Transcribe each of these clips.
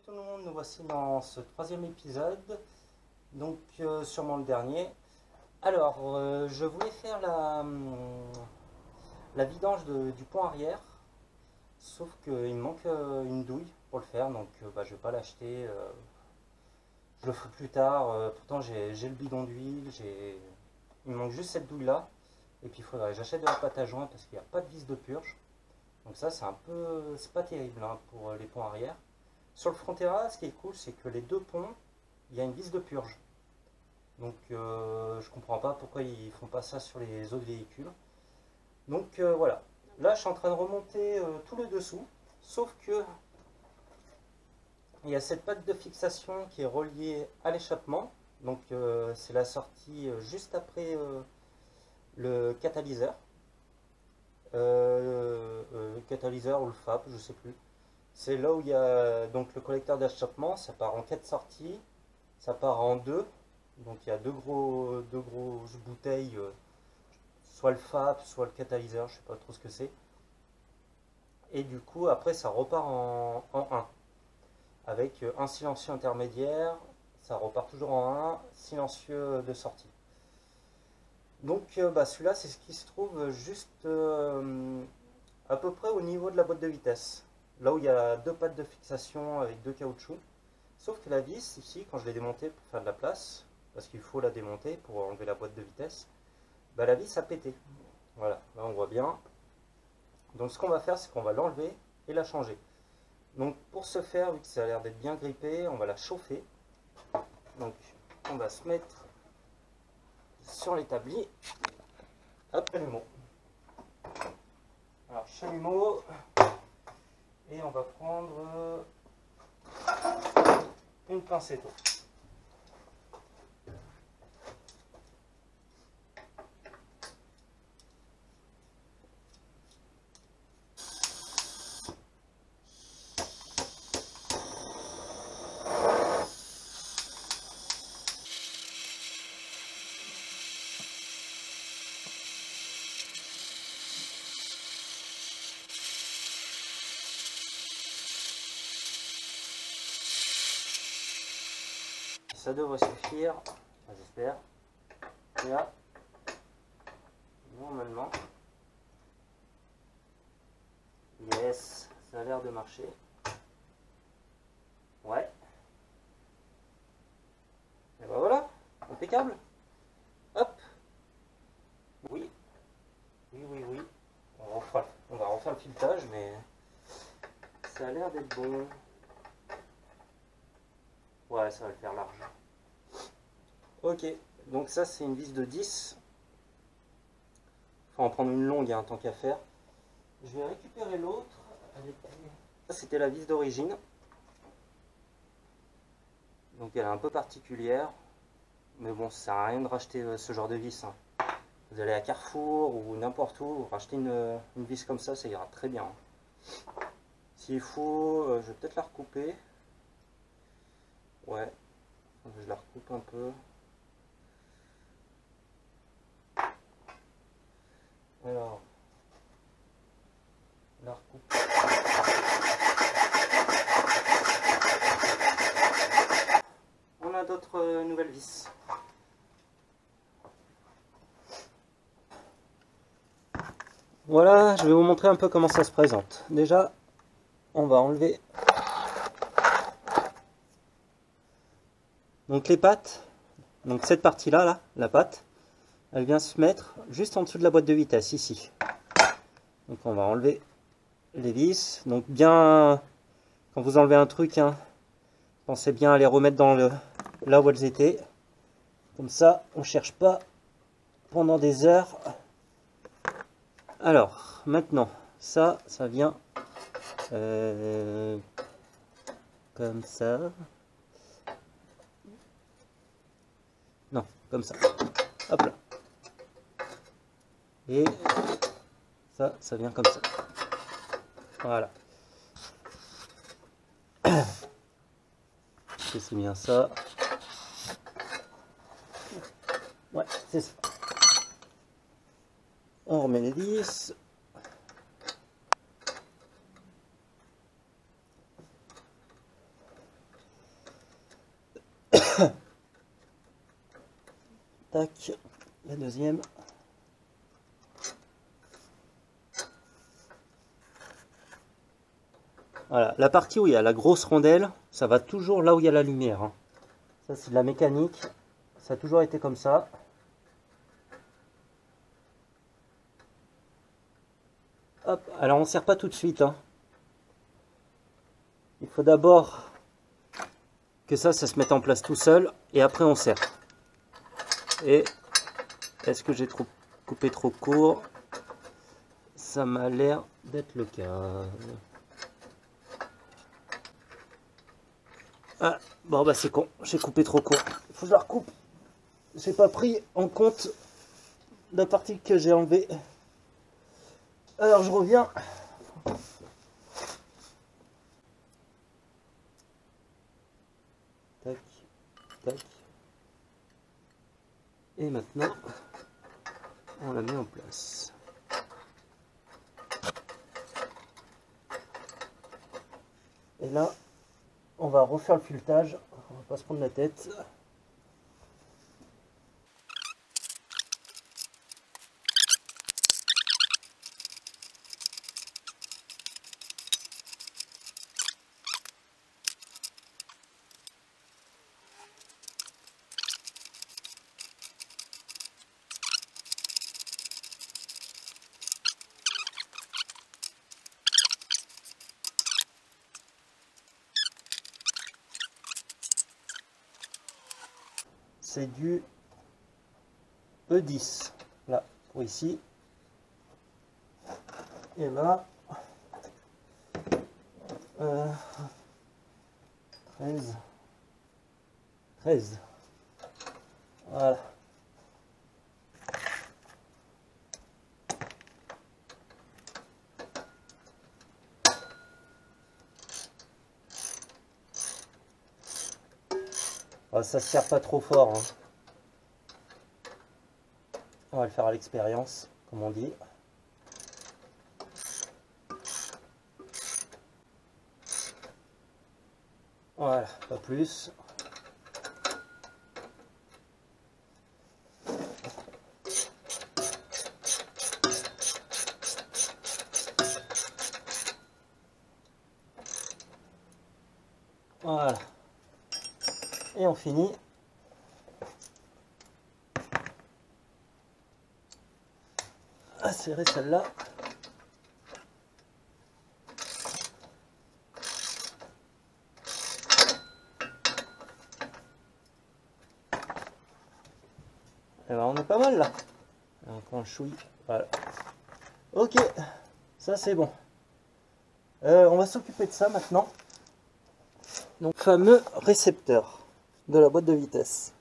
tout le monde, nous voici dans ce troisième épisode, donc sûrement le dernier. Alors, je voulais faire la vidange du pont arrière, sauf qu'il me manque une douille pour le faire, donc je vais pas l'acheter, je le ferai plus tard. Pourtant j'ai le bidon d'huile, il me manque juste cette douille là, et puis il faudrait que j'achète de la pâte à joint parce qu'il n'y a pas de vis de purge. Donc ça c'est pas terrible hein, pour les ponts arrière. Sur le Frontera, ce qui est cool, c'est que les deux ponts, il y a une vis de purge. Donc je comprends pas pourquoi ils font pas ça sur les autres véhicules. Donc voilà. Là, je suis en train de remonter tout le dessous, sauf que il y a cette patte de fixation qui est reliée à l'échappement. Donc c'est la sortie juste après le catalyseur. Le catalyseur ou le FAP, je sais plus. C'est là où il y a donc le collecteur d'achoppement, ça part en 4 sorties, ça part en 2, donc il y a deux grosses bouteilles, soit le FAP, soit le catalyseur, je sais pas trop ce que c'est. Et du coup après ça repart en 1, avec un silencieux intermédiaire, ça repart toujours en 1, silencieux de sortie. Donc celui-là c'est ce qui se trouve juste à peu près au niveau de la boîte de vitesse. Là où il y a deux pattes de fixation avec deux caoutchoucs. Sauf que la vis, ici, quand je l'ai démontée pour faire de la place, parce qu'il faut la démonter pour enlever la boîte de vitesse, la vis a pété. Voilà, là on voit bien. Donc ce qu'on va faire, c'est qu'on va l'enlever et la changer. Donc pour ce faire, vu que ça a l'air d'être bien grippé, on va la chauffer. Donc on va se mettre sur l'établi. Hop, chalumeau. Alors chalumeau. Et on va prendre une pincée d'eau. Ça devrait suffire, j'espère. Et là, normalement, yes, ça a l'air de marcher. Ouais. Et ben voilà, impeccable. Hop. Oui. Oui. On va refaire le filetage, mais ça a l'air d'être bon. Ouais, ça va le faire large. Ok, donc ça c'est une vis de 10. Faut en prendre une longue, hein, tant qu'à faire. Je vais récupérer l'autre. Ça c'était la vis d'origine. Donc elle est un peu particulière. Mais bon, ça sert à rien de racheter ce genre de vis. Hein. Vous allez à Carrefour ou n'importe où, vous rachetez une vis comme ça ira très bien. S'il faut, je vais peut-être la recouper. Ouais, je la recoupe un peu. Alors, la recoupe. On a d'autres nouvelles vis. Voilà, je vais vous montrer un peu comment ça se présente. Déjà, on va enlever donc les pattes. Donc cette partie-là, là, la patte, elle vient se mettre juste en dessous de la boîte de vitesse, ici. Donc on va enlever les vis. Donc bien, quand vous enlevez un truc, hein, pensez bien à les remettre dans là où elles étaient. Comme ça, on ne cherche pas pendant des heures. Alors, maintenant, ça vient comme ça. Non, comme ça. Hop là. Et ça vient comme ça. Voilà. C'est bien ça. Ouais, c'est ça. On remet les vis. Tac, la deuxième. Voilà, la partie où il y a la grosse rondelle, ça va toujours là où il y a la lumière, hein. Ça c'est de la mécanique, ça a toujours été comme ça. Hop, alors on ne serre pas tout de suite, hein. Il faut d'abord que ça se mette en place tout seul et après on serre. Et est-ce que j'ai coupé trop court? Ça m'a l'air d'être le cas. Ah, bon bah c'est con, j'ai coupé trop court. Il faut que je la recoupe. J'ai pas pris en compte la partie que j'ai enlevée. Alors je reviens. Tac, tac. Et maintenant, on la met en place. Et là, on va refaire le filetage. On va pas se prendre la tête. C'est du E10 là pour ici, et là 13, voilà. Oh, ça se serre pas trop fort, hein. On va le faire à l'expérience, comme on dit. Voilà, pas plus. Voilà. Et on finit. À serrer celle-là. Et ben on est pas mal là. Encore un chouille. Voilà. Ok, ça c'est bon. On va s'occuper de ça maintenant. Donc fameux récepteur de la boîte de vitesse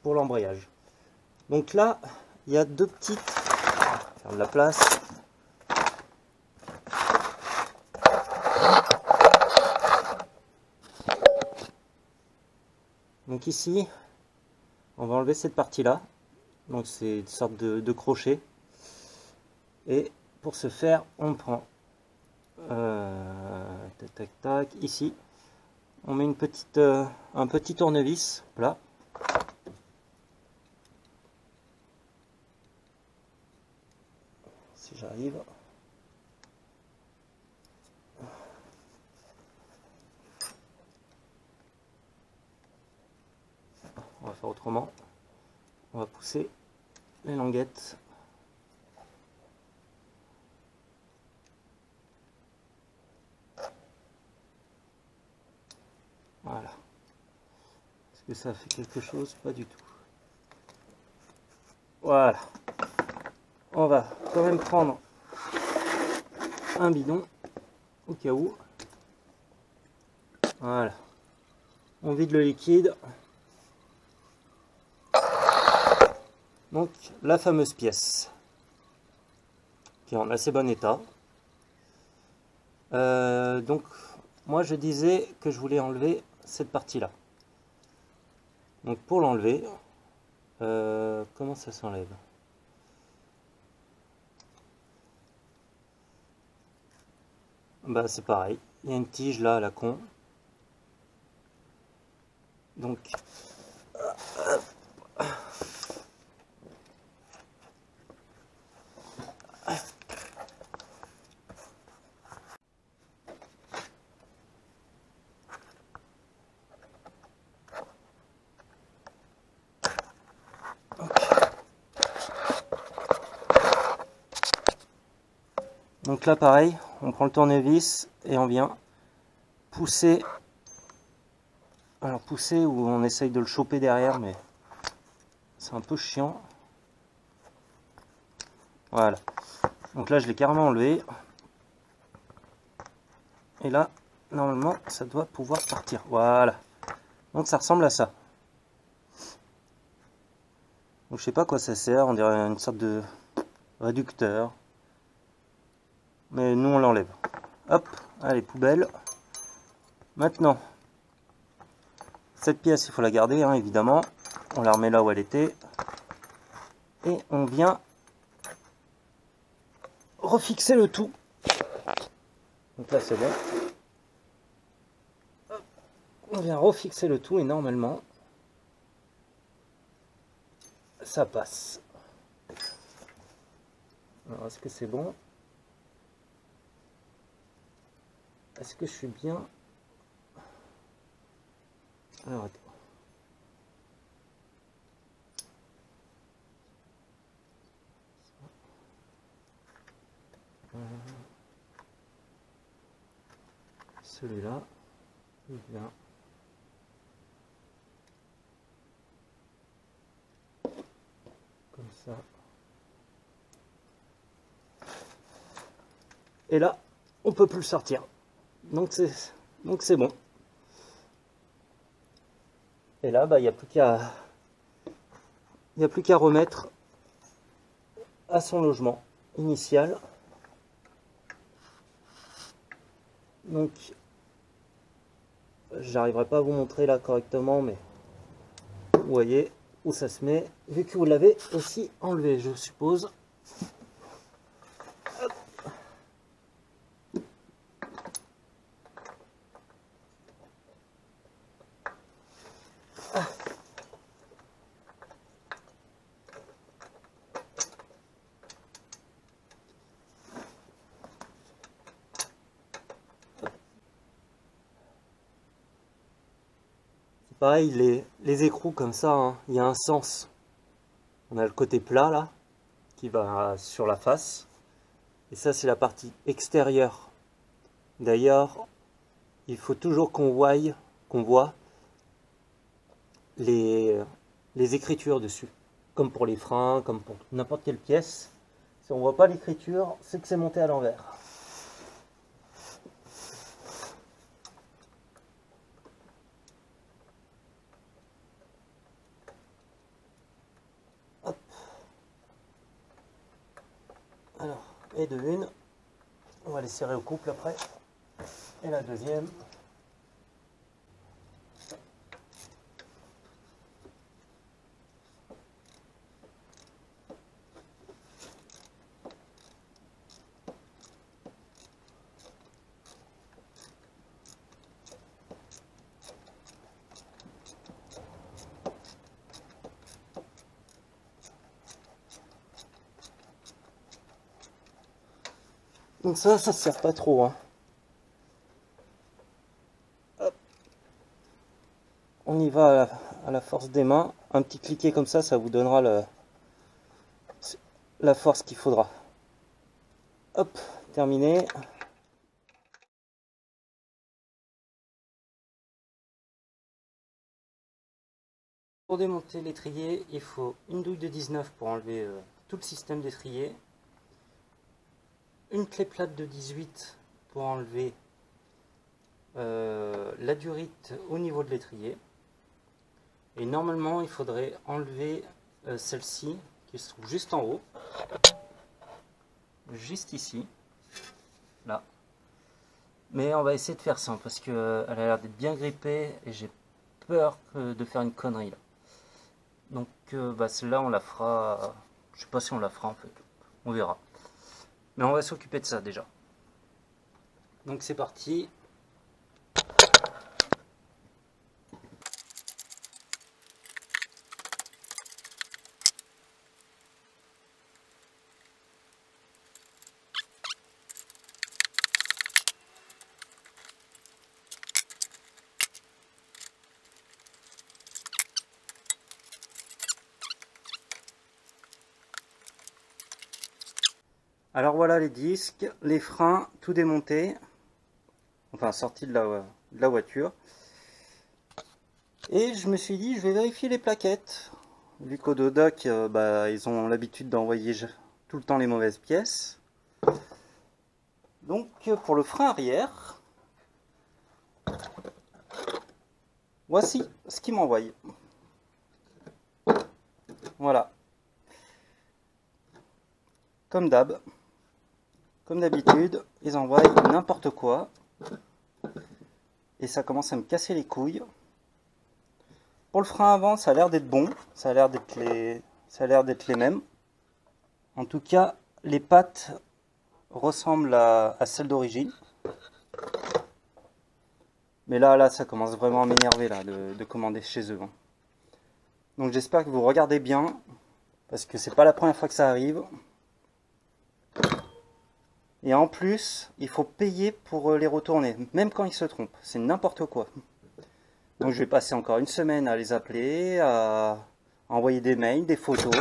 pour l'embrayage. Donc là, il y a deux petites. Faire de la place. Donc ici, on va enlever cette partie-là. Donc c'est une sorte de crochet. Et pour ce faire, on prend tac tac tac ici. On met une petite, un petit tournevis plat. Si j'arrive. On va faire autrement. On va pousser les languettes. Voilà. Est-ce que ça fait quelque chose? Pas du tout. Voilà. On va quand même prendre un bidon au cas où. Voilà. On vide le liquide. Donc la fameuse pièce qui est en assez bon état. Donc moi je disais que je voulais enlever cette partie là. Donc pour l'enlever, comment ça s'enlève? Bah c'est pareil, il y a une tige là à la con. Donc Donc là pareil, on prend le tournevis et on vient pousser. Alors pousser ou on essaye de le choper derrière, mais c'est un peu chiant. Voilà. Donc là je l'ai carrément enlevé. Et là, normalement, ça doit pouvoir partir. Voilà. Donc ça ressemble à ça. Donc je sais pas à quoi ça sert, on dirait une sorte de réducteur. Mais nous on l'enlève. Hop, allez, poubelle. Maintenant, cette pièce, il faut la garder, hein, évidemment. On la remet là où elle était. Et on vient refixer le tout. Donc là c'est bon. Hop, on vient refixer le tout et normalement, ça passe. Alors est-ce que c'est bon? Est-ce que je suis bien? Alors attends. Celui-là, il vient. Comme ça. Et là, on peut plus le sortir. Donc c'est bon. Et là, bah, il n'y a plus qu'à remettre à son logement initial. Donc, j'arriverai pas à vous montrer là correctement, mais vous voyez où ça se met, vu que vous l'avez aussi enlevé, je suppose. Hop. Ah. Pareil, les écrous comme ça, hein, il y a un sens. On a le côté plat là, qui va sur la face. Et ça, c'est la partie extérieure. D'ailleurs, il faut toujours qu'on voit les écritures dessus. Comme pour les freins, comme pour n'importe quelle pièce. Si on ne voit pas l'écriture, c'est que c'est monté à l'envers. Alors, et de une, on va les serrer au couple après. Et la deuxième. Donc ça sert pas trop, hein. Hop. On y va à la force des mains. Un petit cliquet comme ça vous donnera la force qu'il faudra. Hop, terminé. Pour démonter l'étrier, il faut une douille de 19 pour enlever tout le système d'étrier. Une clé plate de 18 pour enlever la durite au niveau de l'étrier. Et normalement, il faudrait enlever celle-ci qui se trouve juste en haut. Juste ici. Là. Mais on va essayer de faire ça parce qu'elle a l'air d'être bien grippée et j'ai peur de faire une connerie là. Donc bah, celle-là on la fera, je sais pas si on la fera en fait, on verra. Mais on va s'occuper de ça déjà. Donc c'est parti. Alors voilà les disques, les freins, tout démonté. Enfin sorti de la voiture. Et je me suis dit, je vais vérifier les plaquettes. Vu qu'Audodoc, ils ont l'habitude d'envoyer tout le temps les mauvaises pièces. Donc pour le frein arrière, voici ce qu'ils m'envoient. Voilà. Comme d'hab. Comme d'habitude, ils envoient n'importe quoi. Et ça commence à me casser les couilles. Pour le frein avant, ça a l'air d'être bon. Ça a l'air d'être les mêmes. En tout cas, les pattes ressemblent à celles d'origine. Mais là, ça commence vraiment à m'énerver là de commander chez eux. Donc j'espère que vous regardez bien. Parce que c'est pas la première fois que ça arrive. Et en plus, il faut payer pour les retourner, même quand ils se trompent. C'est n'importe quoi. Donc je vais passer encore une semaine à les appeler, à envoyer des mails, des photos.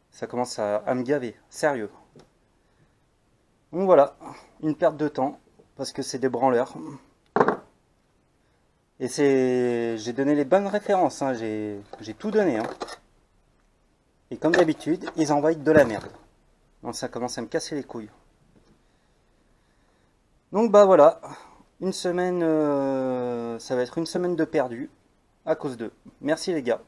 Ça commence à me gaver, sérieux. Donc voilà, une perte de temps, parce que c'est des branleurs. Et j'ai donné les bonnes références, hein, j'ai tout donné. Hein. Et comme d'habitude, ils envoient de la merde. Donc ça commence à me casser les couilles. Donc voilà, une semaine, ça va être une semaine de perdu à cause d'eux. Merci les gars.